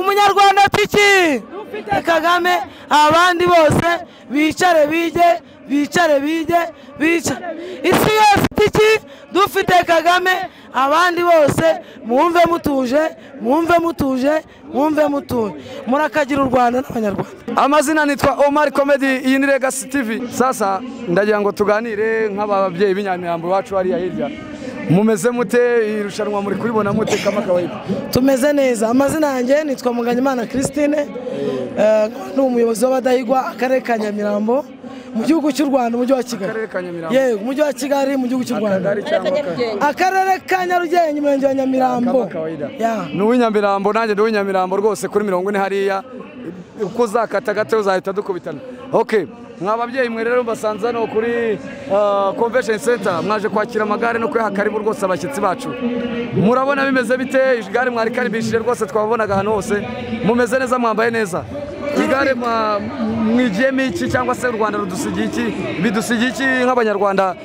umunyarwanda tiki dufite Kagame abandi bose bicare bige bicare bige bicare isi yose tiki dufite Kagame abandi bose mwumve mutuje mwumve mutuje mwumve mutuje murakagira u Rwanda n'abanyarwanda. Amazina nitwa Omar Comedy, iyi ni Legacy TV. Sasa ndagira ngo tuganire nk'ababyeyi b'inyamirambo wacu hariya hirya. Mumeze mute irushanwa muri kuribona mute kama kawaida? Tumeze neza. Amazina yanjye nitwa Munganyimana Christine, ni umuyobozi w'abadahigwa akarere ka Nyamirambo mu gihugu cy'u Rwanda, umujyi wa Kigali. Yego, umujyi wa Kigali mu gihugu cy'u Rwanda. Akarere ka Nyarugenge, umurenge wa Nyamirambo. Ni uw'inyamirambo, nanjye ndi uw'inyamirambo rwose kuri 40 hariya. Uko uzakata gato uzahita dukubitana. Okay. Mwababyeyi mwe rero basanze no kuri Convention Center mwaje kwakira amagare no kwiha karibu rwose abashyitsi bacu. Murabona bimeze bite? Igare mwari karibishije rwose twababonaga hano hose. Mumeze neza, mwambaye neza. Igare mwijiyemo iki cyangwa se u Rwanda rudusigiye iki? Bidusigiye iki nk'abanyarwanda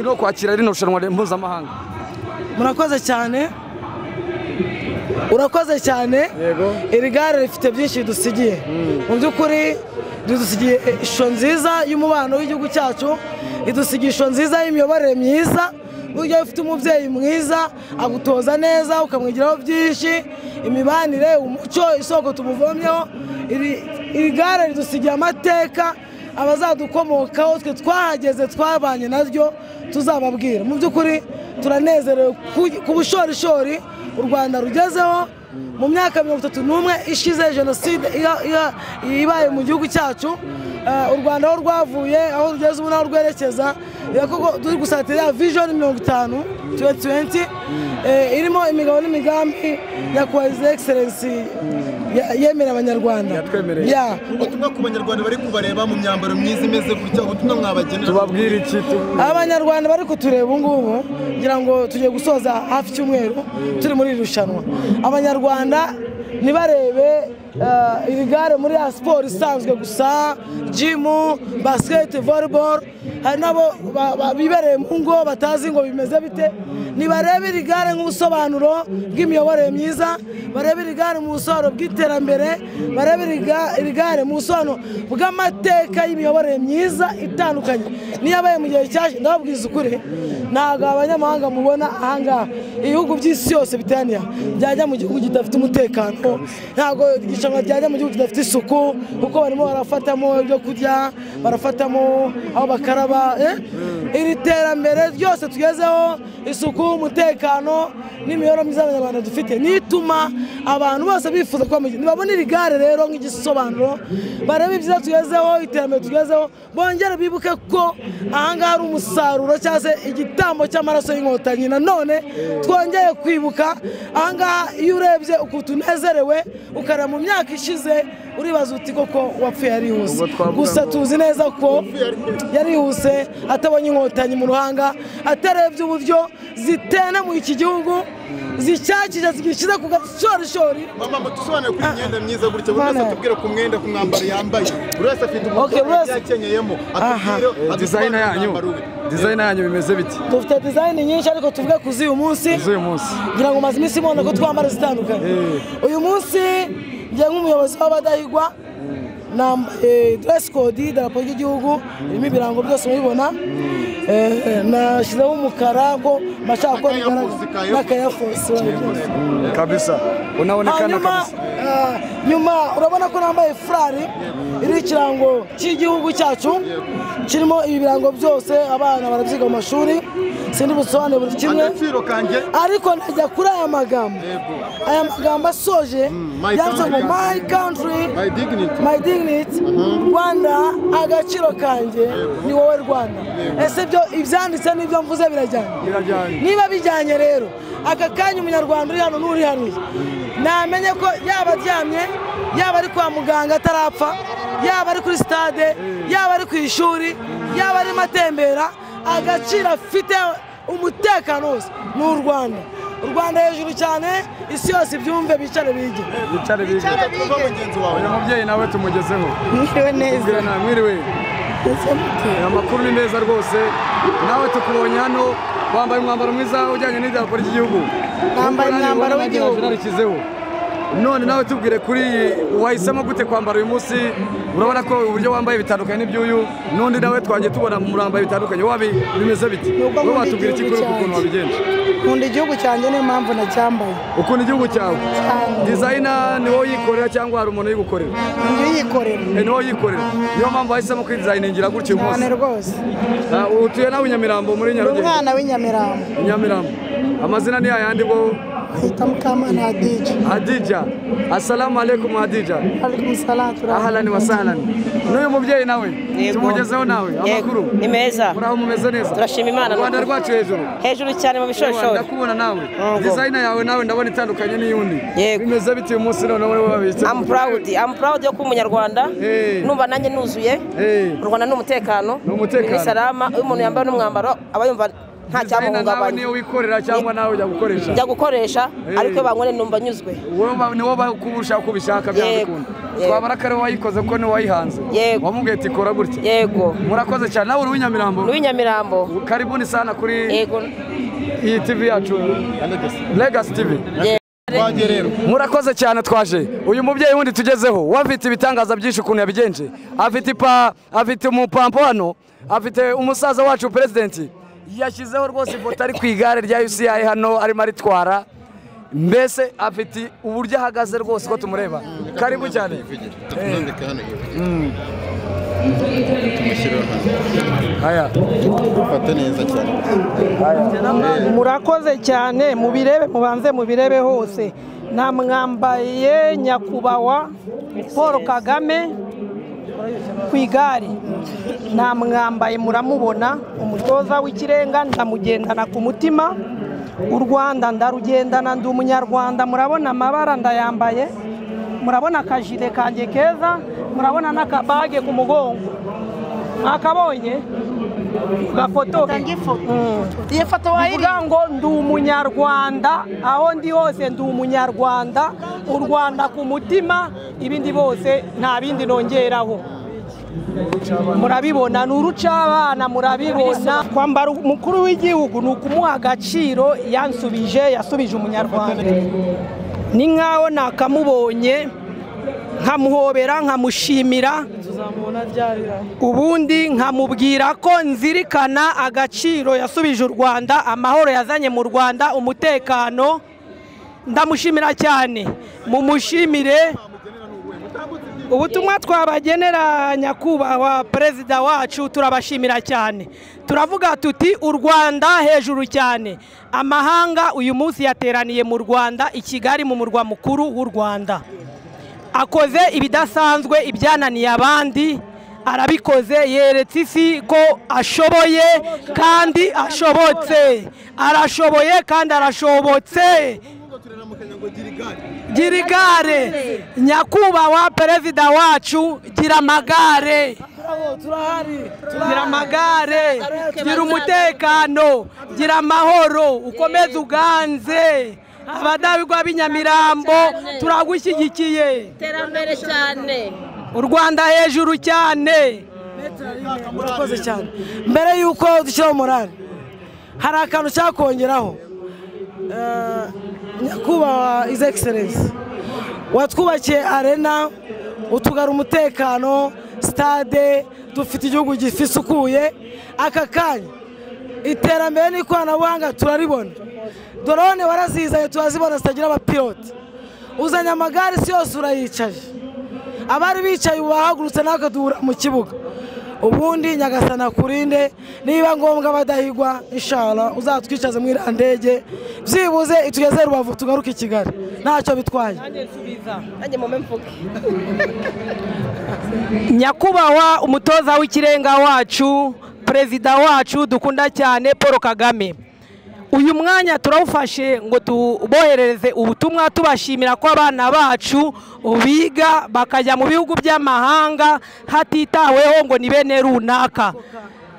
no kwakira rino rushanwa mpuzamahanga? Murakoze cyane. Urakoze cyane. Iri gare rifite byinshi dusigiye. Mu by'ukuri dusigiye ishusho nziza y'umubano w'igihugu cyacu, idusigiye ishusho nziza y'imiyoborere myiza. Burya ufite umubyeyi mwiza agutoza neza ukamwigiraho byinshi, imibanire, umuco, isoko tumuvomyeho. Iri gare ridusigiye amateka abazadukomokaho twe twahageze twabanye naryo tuzababwira. Mu by'ukuri turanezerewe ku bushorishori u Rwanda rugezeho mu myaka 31 ishize jenoside ibaye mu gihugu cyacu. U Rwanda aho rwavuye aho rugeze ubu naho rwerekeza, koko turi gusatira vision 50 2020 irimo imigabo n'imigambi ya His Excellency yemera abanyarwanda. Ubutumwa ku banyarwanda bari kubareba mu myambaro myiza imeze gutya, ubutumwa mwabagenera tubabwira iki? Abanyarwanda bari kutureba ngubu ngira ngo tugiye gusoza hafi cyumweru turi muri irushanwa. Abanyarwanda nibarebe iri gare muri ya sport isanzwe gusa, gym, basket, volleyball, hari nabo bibereye mu ngo batazi ngo bimeze bite. Nibarebe iri gare nk'ubusobanuro bw'imiyoborere myiza, barebe iri gare mu busobanuro bw'iterambere, barebe iri gare mu busobanuro bw'amateka y'imiyoborere myiza itandukanye niyabaye mu gihe cyaje. Ndababwiza ukuri, ntago abanyamahanga mubona ahangaha ibihugu by'isi yose bitaniya byajya mu gihugu kidafite umutekano, ntago igicanga byajya mu gihugu kidafite isuku, kuko barimo barafatamo ibyo kurya, barafatamo aho bakaraba. Iri terambere ryose tugezeho, isuku, umutekano n'imiyoborere myiza y'abanyarwanda dufite nituma abantu bose bifuza kwa mujyi. Nibabona iri gare rero nk'igisobanuro, barebe ibyiza tugezeho, iterambere tugezeho, bongere bibuke ko ahangaha ari umusaruro cyangwa se igitambo cy'amaraso y'inkotanyi. Nanone twongeye kwibuka ahangaha, iyo urebye ukuntu unezerewe ukareba mu myaka ishize uribaza uti koko wapfuye yarihuse. Gusa tuzi neza ko yarihuse atabonye inkotanyi mu ruhanga, atarebye uburyo zitena mu iki gihugu zicyakije zigishyize ku gashorishori. Mama tusobanure kuri imyenda myiza gutya, buri wese atubwire ku mwenda, ku mwambaro yambaye, buri wese afite umutwe yakenyeyemo, atubwire design yanyu bimeze biti? Dufite design nyinshi ariko tuvuge kuzi uyu munsi. Ngira ngo maze iminsi mubona ko twambara zitandukanye. Uyu munsi ngiye nk'umuyobozi w'abadahigwa nambaye dress code y'idarapo ry'igihugu, irimo ibirango byose mubibona. Nashyizeho umukara ngo mashaka ko n'akayafosi kabisa, unabonekana kabisa. Nyuma urabona ko nambaye frari iri ikirango cy'igihugu cyacu, kirimo ibi birango byose. Abana barabyiga mu mashuri, sindi busobanure buri kimwe, ariko najya kuri aya magambo asoje yanditse ngo my country, my dignity, Rwanda agaciro kanjye ni wowe Rwanda. Ese byo ibyanditse n'ibyo mvuze birajyanye? Niba bijyanye rero, aka kanya umunyarwanda uri hano n'uri hariya namenye ko yaba aryamye, yaba ari kwa muganga atarapfa, yaba ari kuri stade, yaba ari ku ishuri, yaba ari matembera, agaciro afite umutekano wose ni u Rwanda. U Rwanda hejuru cyane, isi yose ibyumve, bicare bige. Uyu mubyeyi nawe tumugezeho. Mwiriwe neza. Mwiriwe. Amakuru ni meza rwose. Nawe tukubonye hano wambaye umwambaro mwiza ujyanye n'idarapo ry'igihugu. Nambaye umwambaro w'igihugu. none nawe tubwire kuri wahisemo gute kwambara uyu munsi urabona ko uburyo wambaye bitandukanye n'ibyuyu n'undi nawe twagiye tubona mu murambaye bitandukanye wabi bimeze biti wowe watubwira iki kuri ukuntu wabigenje nkunda igihugu cyanjye niyo mpamvu nacyambaye ukunda igihugu cyawe designer ni wowe yikorera cyangwa hari umuntu uyigukorera ndi yikorera ni wowe yikorera niyo mpamvu wahisemo kwidesigningira gutya uyu munsi cyane rwose utuye nawe Nyamirambo muri Nyarugenge umwana w'Inyamirambo Nyamirambo amazina ni ayandi bo hita Mukamana Hadija. Hadija, assalamu alaikum Hadija. Alaikum salam. Ahlan wa sahlan. N'uyu mubyeyi nawe tumugezeho nawe amakuru ni meza muraho mumeze neza turashima Imana Rwanda rwacu hejuru cyane mu bishosho ndakubona nawe designer yawe nawe ndabona itandukanye n'iyundi bimeze biti uyu munsi none wowe wabitse I'm proud yo kuba umunyarwanda numva nanjye nuzuye u Rwanda n'umutekano ni salama umuntu yambaye n'umwambaro aba yumva nta cyamuhungabanya niyo wikorera cyangwa nawe ujya gukoresha ariko bankore numva nyuzwe wowe niwo bakubusha kubishaka byakunda twabara kare wayikoze ko ni wayihanze wamubwiye ati kora gutya yego murakoze cyane nawe uw'inyamirambo karibuni sana kuri yego iyi TV yacu Legacy TV murakoze cyane twaje uyu mubyeyi wundi tugezeho wafite ibitangaza byinshi ukuntu yabigenje afite umupampo hano afite umusaza wacu president yashyizeho rwose ifoto ari ku igare rya UCI hano arimo aritwara mbese afite uburyo ahagaze rwose ko tumureba karibu cyane haya ufate neza cyane murakoze cyane mubanze mubirebe hose namwambaye nyakubahwa Paul Kagame ku igare namwambaye muramubona umutoza w'ikirenga ndamugendana ku mutima u Rwanda ndarugendana ndi umunyarwanda murabona amabara ndayambaye murabona akajire kanjye keza murabona n'akabage ku mugongo mwakabonye gafoto iyi foto wayivuga ngo ndi umunyarwanda aho ndi hose ndi umunyarwanda u Rwanda ku mutima ibindi bose nta bindi nongeraho murabibona n'urucabana murabibona kwambara umukuru w'igihugu ni ukumuha agaciro yasubije umunyarwanda ni nkaho nakamubonye nkamuhobera nkamushimira ubundi nkamubwira ko nzirikana agaciro yasubije u Rwanda amahoro yazanye mu Rwanda umutekano ndamushimira cyane mumushimire ubutumwa twabagenera nyakubahwa perezida wacu turabashimira cyane turavuga tuti u Rwanda hejuru cyane amahanga uyu munsi yateraniye mu Rwanda i Kigali mu murwa mukuru w'u Rwanda akoze ibidasanzwe ibyananiye abandi arabikoze yeretse isi ko ashoboye kandi ashobotse arashoboye kandi arashobotse gira igare nyakubahwa perezida wacu gira amagare gira amagare gira umutekano gira amahoro ukomeze uganze abadabigwa b'Inyamirambo turagushyigikiye iterambere cyane u Rwanda hejuru cyane murakoze cyane mbere yuko dushyiraho morale hari akantu cyakongeraho nyakubahwa His Excellency watwubakiye arena utugara umutekano stade dufite igihugu gifisukuye aka kanya iterambere n'ikoranabuhanga turaribona drone warazizanye turazibona zitagira abapiloti uzanye amagare si yose urayicaje abari bicaye ubahagurutse natwe duhura mu kibuga ubundi nyagasana kurinde niba ngombwa badahigwa inshallah uzatwicaze mu irandege byibuze itugeze Rubavu tugaruke i Kigali ntacyo bitwaye nanjye mu mvuge nyakubahwa umutoza w'ikirenga wacu perezida wacu dukunda cyane Paul Kagame uyu mwanya turawufashe ngo tuboherereze ubutumwa tubashimira ko abana bacu biga bakajya mu bihugu by'amahanga hatitaweho ngo ni bene runaka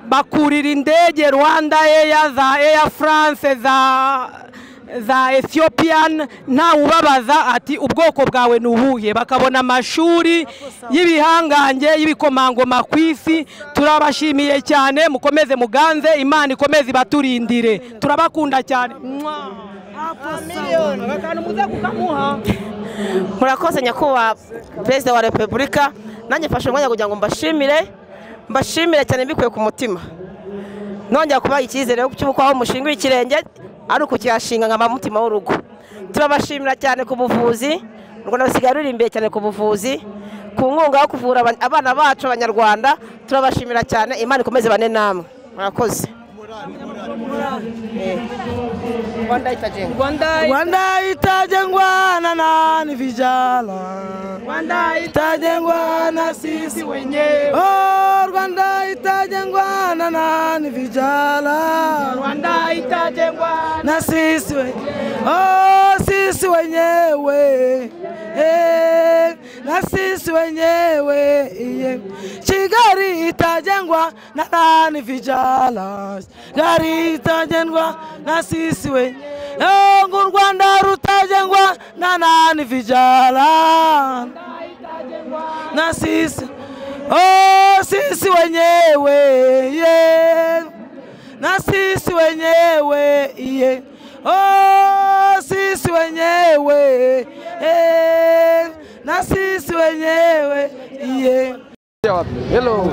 bakurira indege Rwanda Air za Air France za Ethiopian nta ubabaza ati ubwoko bwawe nubuye bakabona amashuri y'ibihangange y'ibikomangoma ku isi turabashimiye cyane mukomeze muganze Imana ikomeze baturindire turabakunda cyane murakoze nyakubahwa perezida wa repubulika nanjye mfashe umwanya kugira ngo mbashimire cyane mbikuye ku mutima nongera kubaha icyizere cy'uko aho umushinga w'ikirenge ari ukukiyashinga nka mutima w'urugo turabashimira cyane ku buvuzi u Rwanda rusigaye ruri imbere cyane ku buvuzi ku nkunga yo kuvura abana bacu abanyarwanda turabashimira cyane Imana ikomeze bane namwe murakoze Rwanda itajengwa na nani vijana, Rwanda itajengwa na sisi wenyewe. Oh, Rwanda itajengwa na nani vijana, Rwanda itajengwa na sisi wenyewe. Oh, sisi wenyewe, na sisi wenyewe. Kigali itajengwa na nani vijana, Kigali itajengwa na sisi wenyewe. Ngo Rwanda rutajengwa na nani vijana, na sisi sisi wenyewe, na sisi wenyewe, sisi wenyewe, na sisi wenyewe. Hello.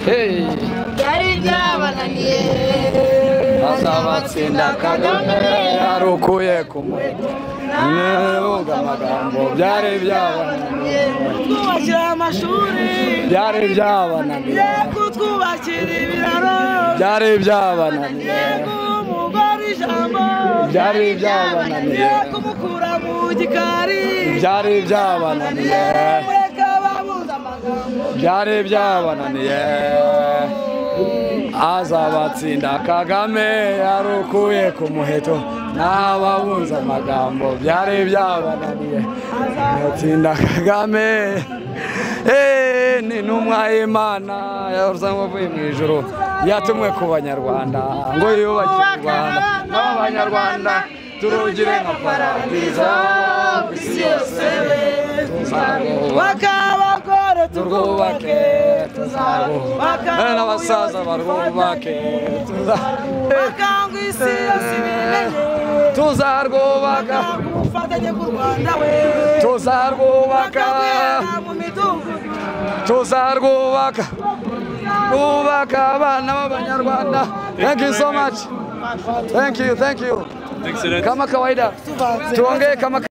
Hey. Azabatsinda Kagame yarukuye kumwete Nevuga amagambo byari byabananiye Twubakira amashuri byari byabananiye kutwubakira ibiraro byari byabananiye umugore ijambo byari byabananiye kumukura mu gikari byari byabananiye byari byabananiye azabatsinda Kagame yarukuye ku muheto n'ababunza amagambo byari byabananiye azabatsinda Kagame ni intumwa y'Imana yazanywe avuye mu ijuru yatumwe ku banyarwanda ngo yubakire u Rwanda n'abanyarwanda turugire nka paradizo ku isi yose bakabagore turwubake tuzarwubaka n'abasaza barwubake bakanga isi yose ibimenye tuzarwubaka ubufatanye bw'u Rwanda we tuzarwubaka mu midugudu tuzarwubaka twubaka abana b'abanyarwanda. Thank you so much. Thank you kama kawaida tuongee kama